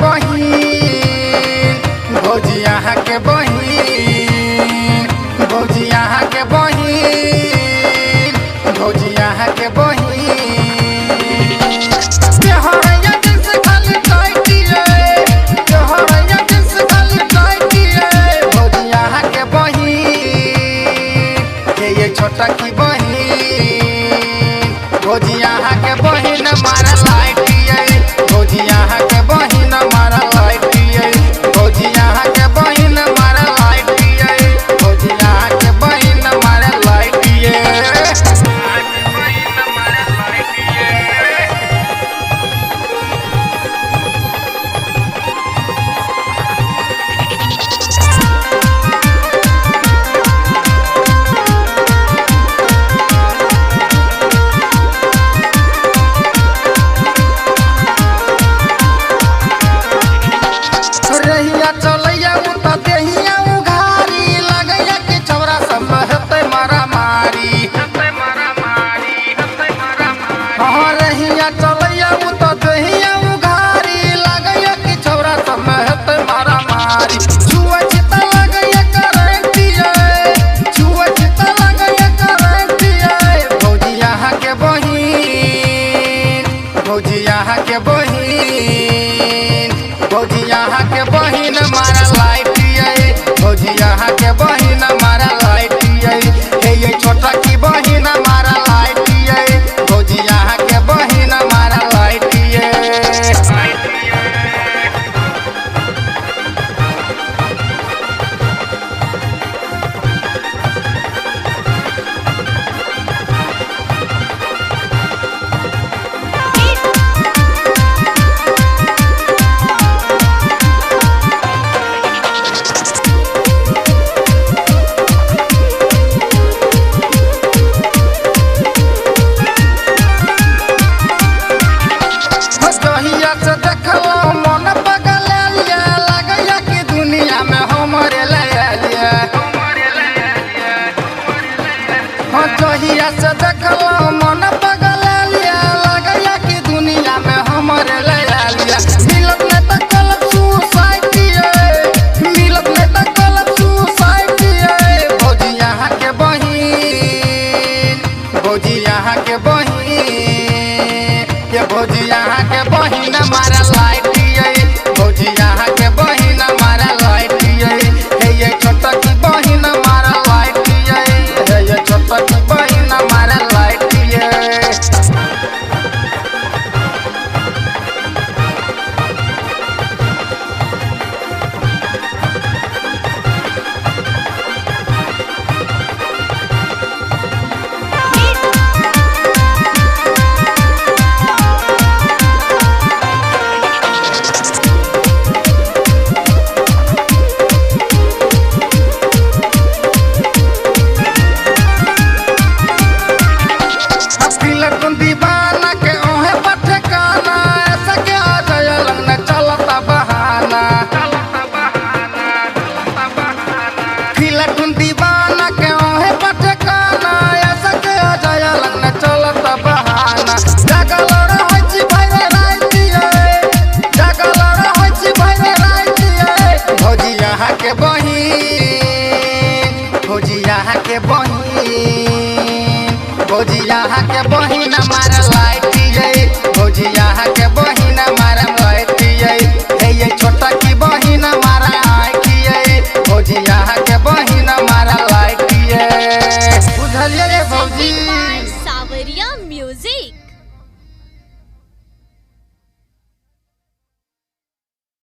बहिन भौजी यहाँ के बहिन भौजी यहाँ के बहिन भौजी यहाँ के बहिन त्योहारैया दिन से खाली टाइटी रे त्योहारैया दिन से खाली टाइटी रे भौजी यहाँ के बहिन ये छोटा की बहिन भौजी यहाँ के बहिन मारा लाइटी है भौजी यहाँ के बहिन मारा लाइटी है भौजी यहाँ के बहिन मारा लाइटी है भौजी यहाँ के बहिन मारा लाइटी है। रहिया चलैया उता देहिया उघारी लगैया के छौरा सब हेतै मारा मारी हाँ रहिया चलैया उता देहिया उघारी लगैया के छौरा सब हेतै मारा मारी छुआ चिता लगैया करंटी छुआ चिता लगैया करंटी भौजी यहाँ के बहिन भौजी यहाँ के बहिन भौजी यहाँ के बहिन मारा लाइटी है भौजी यहाँ के बहिन मारा लाइटी है हे ये छोटा की बहिन मारा लाइटी है भौजी यहाँ के बहिन मारा लाइटी है। जहिया से देखलो मन पगलिया लगैया कि दुनिया में हमरे लिया जहिया से देखलो मन पगलिया लगैया कि दुनिया में हमरे लिया मिलत में तो कलप सुसाइटी मिलत में तो कलप सुसाइटी भौजी यहाँ के बहिन भौजी यहाँ के बहिन ये भौजी यहाँ के बहिन मारा लाइटी है भौजी यहाँ के बहिन मारा लाइटी है ये छोटा की बहिन मारा लाइटी है ये छोटा की बहिन मारा लाइटी है। दीवाना के ओहे पठकाना ऐसा के आ जाय लगना चलता बहाना फिलटुन दीवाना के ओहे पठकाना ऐसा के आ जाय लगना चलता बहाना जगल रहै छी भैरे राति जगल रहै छी भैरे राति भौजी यहाँ के बहिन भौजी यहाँ के बहिन भौजी यहाँ के बहिन मारा लाइटी है भौजी यहाँ के बहिन मारा लाइटी है ये छोटा की बहिन मारा आँखी है भौजी यहाँ के बहिन मारा लाइटी है बुझलिए।